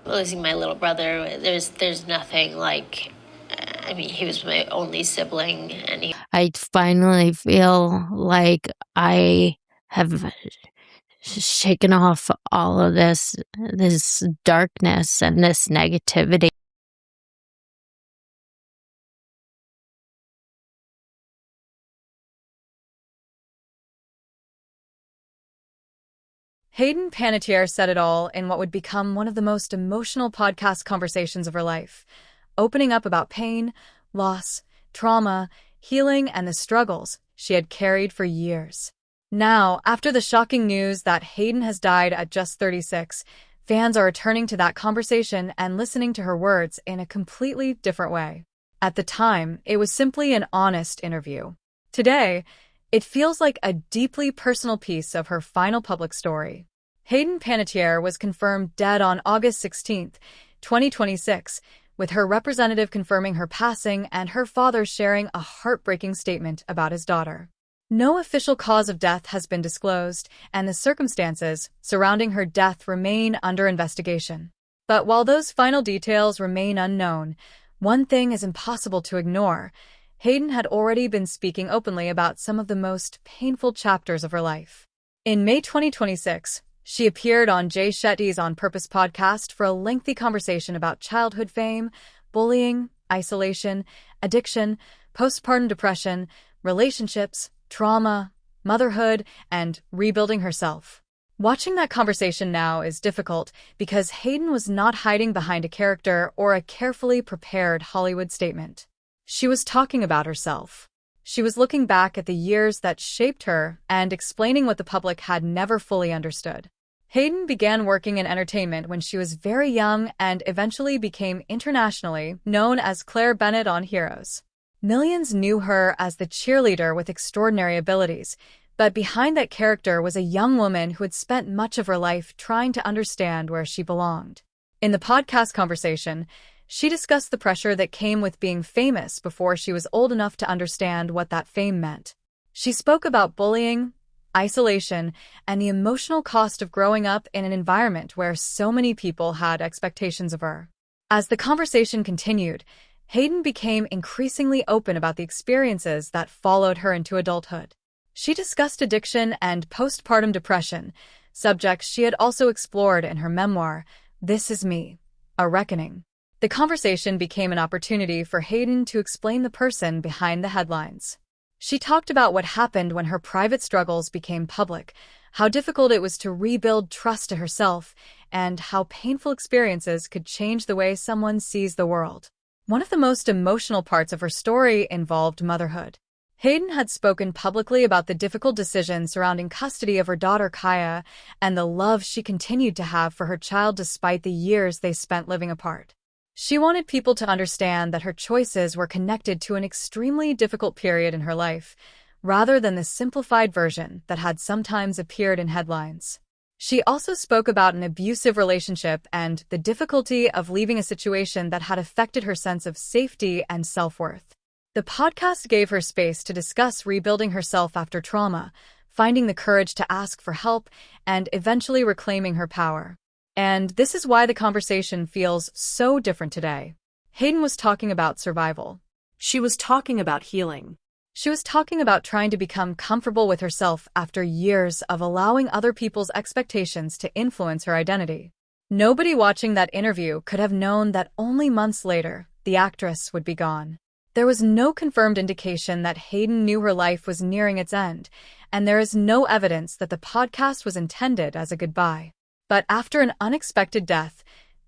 losing my little brother, there's nothing like, I mean, he was my only sibling, and I finally feel like I have shaken off all of this darkness and this negativity. Hayden Panettiere said it all in what would become one of the most emotional podcast conversations of her life, opening up about pain, loss, trauma, healing, and the struggles she had carried for years. Now, after the shocking news that Hayden has died at just 36, fans are returning to that conversation and listening to her words in a completely different way. At the time, it was simply an honest interview. Today, it feels like a deeply personal piece of her final public story. Hayden Panettiere was confirmed dead on August 16, 2026, with her representative confirming her passing and her father sharing a heartbreaking statement about his daughter. No official cause of death has been disclosed, and the circumstances surrounding her death remain under investigation. But while those final details remain unknown, one thing is impossible to ignore. Hayden had already been speaking openly about some of the most painful chapters of her life. In May 2026, she appeared on Jay Shetty's On Purpose podcast for a lengthy conversation about childhood fame, bullying, isolation, addiction, postpartum depression, relationships, trauma, motherhood, and rebuilding herself. Watching that conversation now is difficult because Hayden was not hiding behind a character or a carefully prepared Hollywood statement. She was talking about herself. She was looking back at the years that shaped her and explaining what the public had never fully understood. Hayden began working in entertainment when she was very young and eventually became internationally known as Claire Bennett on Heroes. Millions knew her as the cheerleader with extraordinary abilities, but behind that character was a young woman who had spent much of her life trying to understand where she belonged. In the podcast conversation, she discussed the pressure that came with being famous before she was old enough to understand what that fame meant. She spoke about bullying, isolation, and the emotional cost of growing up in an environment where so many people had expectations of her. As the conversation continued, Hayden became increasingly open about the experiences that followed her into adulthood. She discussed addiction and postpartum depression, subjects she had also explored in her memoir, This Is Me, A Reckoning. The conversation became an opportunity for Hayden to explain the person behind the headlines. She talked about what happened when her private struggles became public, how difficult it was to rebuild trust to herself, and how painful experiences could change the way someone sees the world. One of the most emotional parts of her story involved motherhood. Hayden had spoken publicly about the difficult decision surrounding custody of her daughter Kaya and the love she continued to have for her child despite the years they spent living apart. She wanted people to understand that her choices were connected to an extremely difficult period in her life, rather than the simplified version that had sometimes appeared in headlines. She also spoke about an abusive relationship and the difficulty of leaving a situation that had affected her sense of safety and self-worth. The podcast gave her space to discuss rebuilding herself after trauma, finding the courage to ask for help, and eventually reclaiming her power. And this is why the conversation feels so different today. Hayden was talking about survival. She was talking about healing. She was talking about trying to become comfortable with herself after years of allowing other people's expectations to influence her identity. Nobody watching that interview could have known that only months later, the actress would be gone. There was no confirmed indication that Hayden knew her life was nearing its end, and there is no evidence that the podcast was intended as a goodbye. But after an unexpected death,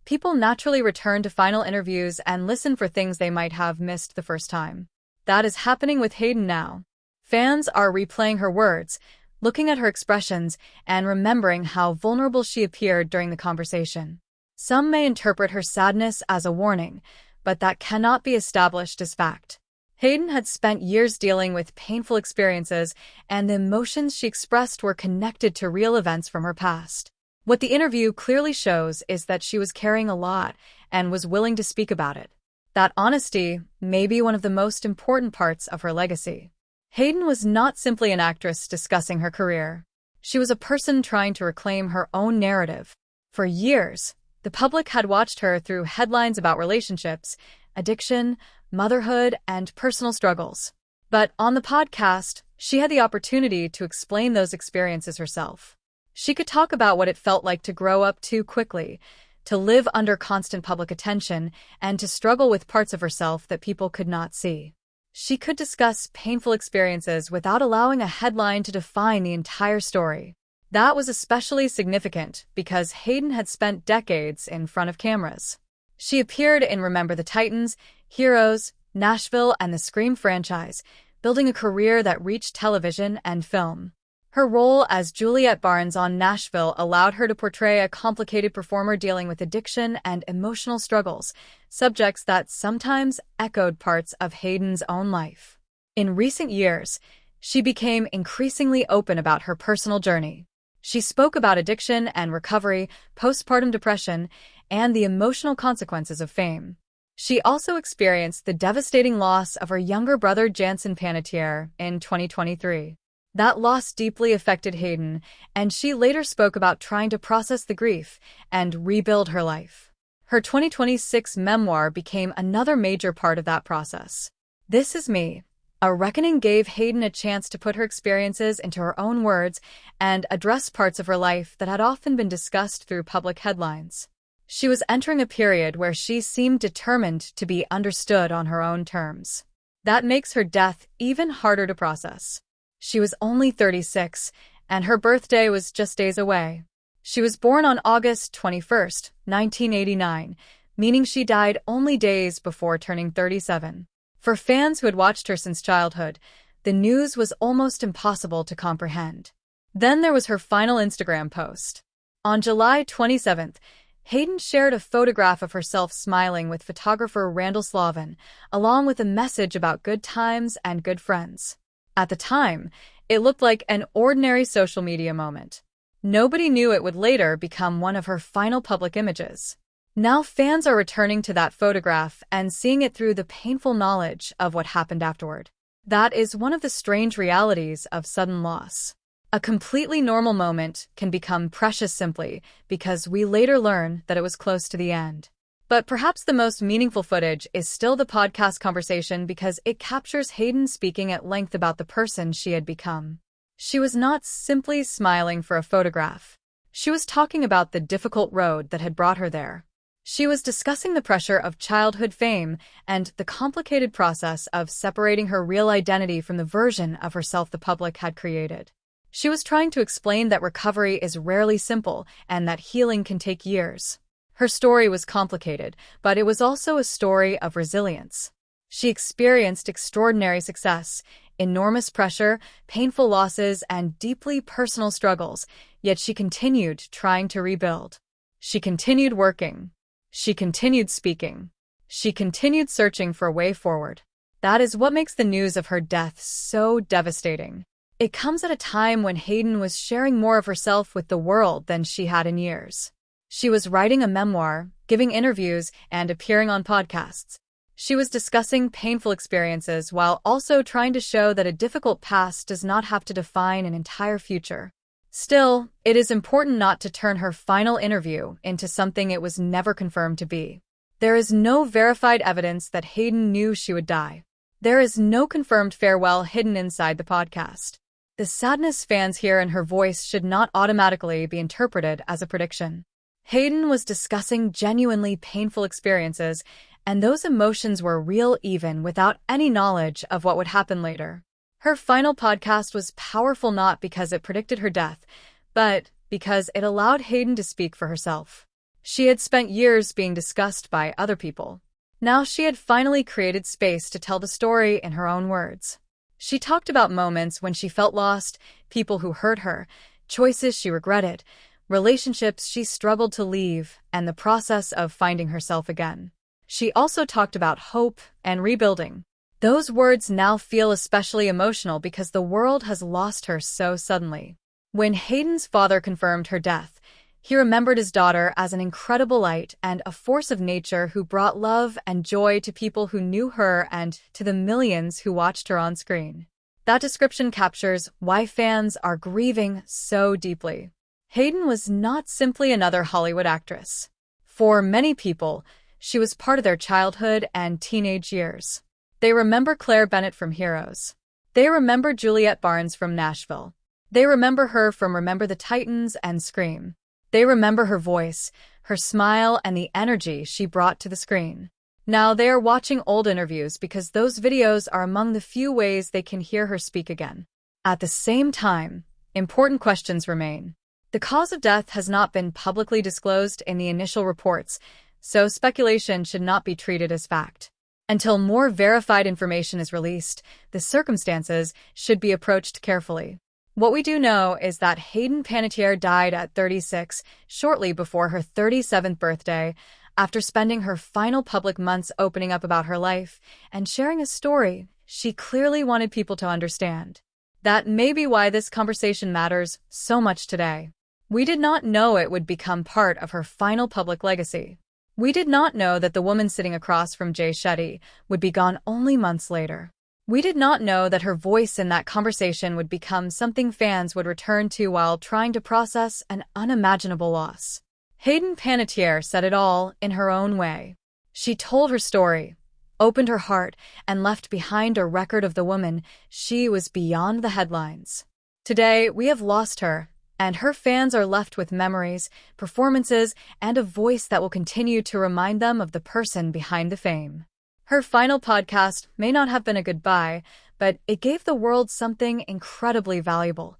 people naturally return to final interviews and listen for things they might have missed the first time. That is happening with Hayden now. Fans are replaying her words, looking at her expressions, and remembering how vulnerable she appeared during the conversation. Some may interpret her sadness as a warning, but that cannot be established as fact. Hayden had spent years dealing with painful experiences, and the emotions she expressed were connected to real events from her past. What the interview clearly shows is that she was carrying a lot and was willing to speak about it. That honesty may be one of the most important parts of her legacy. Hayden was not simply an actress discussing her career. She was a person trying to reclaim her own narrative. For years, The public had watched her through headlines about relationships, addiction, motherhood, and personal struggles. But on the podcast, she had the opportunity to explain those experiences herself. She could talk about what it felt like to grow up too quickly, to live under constant public attention, and to struggle with parts of herself that people could not see. She could discuss painful experiences without allowing a headline to define the entire story. That was especially significant because Hayden had spent decades in front of cameras. She appeared in Remember the Titans, Heroes, Nashville, and the Scream franchise, building a career that reached television and film. Her role as Juliet Barnes on Nashville allowed her to portray a complicated performer dealing with addiction and emotional struggles, subjects that sometimes echoed parts of Hayden's own life. In recent years, she became increasingly open about her personal journey. She spoke about addiction and recovery, postpartum depression, and the emotional consequences of fame. She also experienced the devastating loss of her younger brother Jay Panettiere in 2023. That loss deeply affected Hayden, and she later spoke about trying to process the grief and rebuild her life. Her 2026 memoir became another major part of that process. This Is Me, A Reckoning gave Hayden a chance to put her experiences into her own words and address parts of her life that had often been discussed through public headlines. She was entering a period where she seemed determined to be understood on her own terms. That makes her death even harder to process. She was only 36, and her birthday was just days away. She was born on August 21, 1989, meaning she died only days before turning 37. For fans who had watched her since childhood, the news was almost impossible to comprehend. Then there was her final Instagram post. On July 27th, Hayden shared a photograph of herself smiling with photographer Randall Slavin, along with a message about good times and good friends. At the time, it looked like an ordinary social media moment. Nobody knew it would later become one of her final public images. Now fans are returning to that photograph and seeing it through the painful knowledge of what happened afterward. That is one of the strange realities of sudden loss. A completely normal moment can become precious simply because we later learn that it was close to the end. But perhaps the most meaningful footage is still the podcast conversation because it captures Hayden speaking at length about the person she had become. She was not simply smiling for a photograph. She was talking about the difficult road that had brought her there. She was discussing the pressure of childhood fame and the complicated process of separating her real identity from the version of herself the public had created. She was trying to explain that recovery is rarely simple and that healing can take years. Her story was complicated, but it was also a story of resilience. She experienced extraordinary success, enormous pressure, painful losses, and deeply personal struggles, yet she continued trying to rebuild. She continued working. She continued speaking. She continued searching for a way forward. That is what makes the news of her death so devastating. It comes at a time when Hayden was sharing more of herself with the world than she had in years. She was writing a memoir, giving interviews, and appearing on podcasts. She was discussing painful experiences while also trying to show that a difficult past does not have to define an entire future. Still, it is important not to turn her final interview into something it was never confirmed to be. There is no verified evidence that Hayden knew she would die. There is no confirmed farewell hidden inside the podcast. The sadness fans hear in her voice should not automatically be interpreted as a prediction. Hayden was discussing genuinely painful experiences, and those emotions were real even without any knowledge of what would happen later. Her final podcast was powerful not because it predicted her death, but because it allowed Hayden to speak for herself. She had spent years being discussed by other people. Now she had finally created space to tell the story in her own words. She talked about moments when she felt lost, people who hurt her, choices she regretted, relationships she struggled to leave, and the process of finding herself again. She also talked about hope and rebuilding. Those words now feel especially emotional because the world has lost her so suddenly. When Hayden's father confirmed her death, he remembered his daughter as an incredible light and a force of nature who brought love and joy to people who knew her and to the millions who watched her on screen. That description captures why fans are grieving so deeply. Hayden was not simply another Hollywood actress. For many people, she was part of their childhood and teenage years. They remember Claire Bennett from Heroes. They remember Juliette Barnes from Nashville. They remember her from Remember the Titans and Scream. They remember her voice, her smile, and the energy she brought to the screen. Now they are watching old interviews because those videos are among the few ways they can hear her speak again. At the same time, important questions remain. The cause of death has not been publicly disclosed in the initial reports, so speculation should not be treated as fact. Until more verified information is released, the circumstances should be approached carefully. What we do know is that Hayden Panettiere died at 36, shortly before her 37th birthday, after spending her final public months opening up about her life and sharing a story she clearly wanted people to understand. That may be why this conversation matters so much today. We did not know it would become part of her final public legacy. We did not know that the woman sitting across from Jay Shetty would be gone only months later. We did not know that her voice in that conversation would become something fans would return to while trying to process an unimaginable loss. Hayden Panettiere said it all in her own way. She told her story, opened her heart, and left behind a record of the woman she was beyond the headlines. Today, we have lost her, and her fans are left with memories, performances, and a voice that will continue to remind them of the person behind the fame. Her final podcast may not have been a goodbye, but it gave the world something incredibly valuable.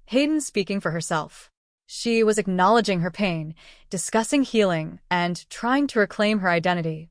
Hayden speaking for herself. She was acknowledging her pain, discussing healing, and trying to reclaim her identity.